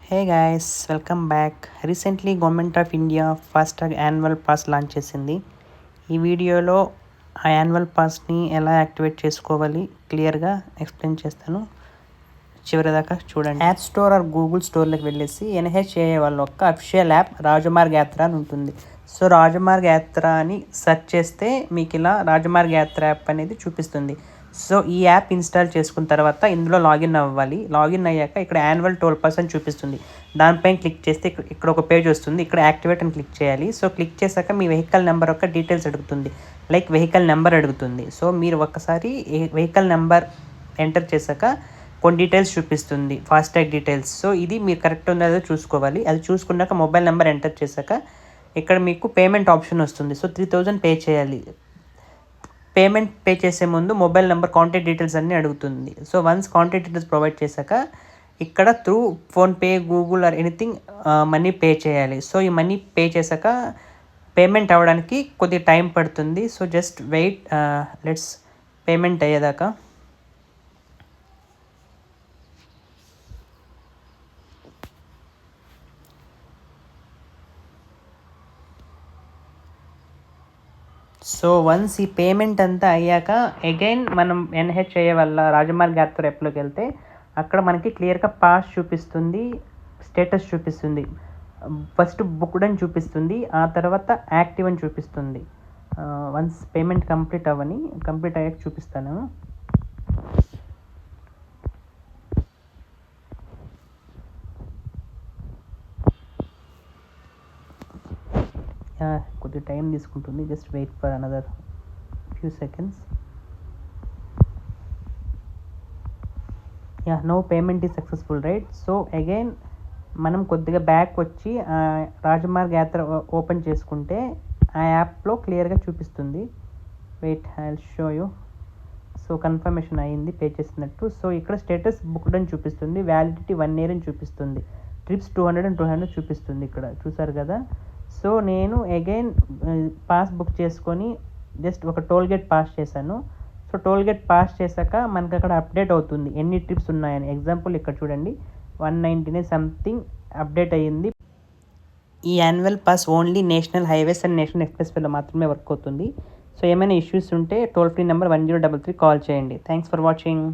Hey guys, welcome back. Recently government of India FASTag annual pass launch చేసింది. ఈ వీడియోలో ఆ యాన్యువల్ పాస్ని ఎలా యాక్టివేట్ చేసుకోవాలి క్లియర్గా ఎక్స్ప్లెయిన్ చేస్తాను. చివరిదాకా చూడండి. యాప్ స్టోర్ ఆర్ గూగుల్ స్టోర్లోకి వెళ్ళేసి NHAA వాళ్ళ యొక్క అఫిషియల్ యాప్ రాజమార్గ్ యాత్ర అని ఉంటుంది. సో రాజమార్గ్ యాత్ర అని సెర్చ్ చేస్తే మీకు ఇలా రాజమార్గ్ యాత్ర యాప్ అనేది చూపిస్తుంది. సో ఈ యాప్ ఇన్స్టాల్ చేసుకున్న తర్వాత ఇందులో లాగిన్ అవ్వాలి. లాగిన్ అయ్యాక ఇక్కడ యాన్యువల్ టోల్ పాస్ అని చూపిస్తుంది. దానిపైన క్లిక్ చేస్తే ఇక్కడ ఒక పేజ్ వస్తుంది. ఇక్కడ యాక్టివేట్ అని క్లిక్ చేయాలి. సో క్లిక్ చేశాక మీ వెహికల్ నెంబర్ యొక్క డీటెయిల్స్ అడుగుతుంది. లైక్ వెహికల్ నెంబర్ అడుగుతుంది. సో మీరు ఒక్కసారి వెహికల్ నెంబర్ ఎంటర్ చేశాక కొన్ని డీటెయిల్స్ చూపిస్తుంది, ఫాస్టాగ్ డీటెయిల్స్. సో ఇది మీరు కరెక్ట్ ఉన్నదో చూసుకోవాలి. అది చూసుకున్నాక మొబైల్ నెంబర్ ఎంటర్ చేశాక ఇక్కడ మీకు పేమెంట్ ఆప్షన్ వస్తుంది. సో 3000 పే చేయాలి. పేమెంట్ పే చేసే ముందు మొబైల్ నెంబర్ కాంటాక్ట్ డీటెయిల్స్ అన్నీ అడుగుతుంది. So once contact details provide చేశాక ఇక్కడ through PhonePe, Google or anything money pay చేయాలి. సో ఈ మనీ పే చేశాక పేమెంట్ అవ్వడానికి కొద్దిగా టైం పడుతుంది. So just wait, let's payment అయ్యేదాకా. సో వన్స్ ఈ పేమెంట్ అంతా అయ్యాక అగైన్ మనం NHAA వల్ల రాజమార్గ్ యాత్ర యాప్లోకి వెళ్తే అక్కడ మనకి క్లియర్గా పాస్ చూపిస్తుంది, స్టేటస్ చూపిస్తుంది. ఫస్ట్ బుక్డ్ అని చూపిస్తుంది, ఆ తర్వాత యాక్టివ్ అని చూపిస్తుంది. వన్స్ పేమెంట్ కంప్లీట్ అయ్యాక చూపిస్తాను. కొద్దిగా టైం తీసుకుంటుంది. Just wait for another few seconds. No payment is successful, right? So again మనం కొద్దిగా బ్యాక్ వచ్చి రాజమార్గ్ యాత్ర ఓపెన్ చేసుకుంటే ఆ యాప్లో క్లియర్గా చూపిస్తుంది. Wait, I will show you. So confirmation అయ్యింది, పే చేసినట్టు. సో ఇక్కడ స్టేటస్ బుక్డ్ అని చూపిస్తుంది, వ్యాలిడిటీ 1 year అని చూపిస్తుంది, ట్రిప్స్ 200 and 200 చూపిస్తుంది. ఇక్కడ చూసారు కదా. సో నేను అగైన్ పాస్ బుక్ చేసుకొని జస్ట్ ఒక టోల్ గేట్ పాస్ చేశాను. సో టోల్ గేట్ పాస్ చేశాక మనకి అక్కడ అప్డేట్ అవుతుంది ఎన్ని ట్రిప్స్ ఉన్నాయని. ఎగ్జాంపుల్ ఇక్కడ చూడండి, 199 సంథింగ్ అప్డేట్ అయ్యింది. ఈ annual pass only national highways and national ఎక్స్ప్రెస్వేలో మాత్రమే వర్క్ అవుతుంది. సో ఏమైనా ఇష్యూస్ ఉంటే టోల్ ఫ్రీ నెంబర్ 1033 కాల్ చేయండి. Thanks for watching.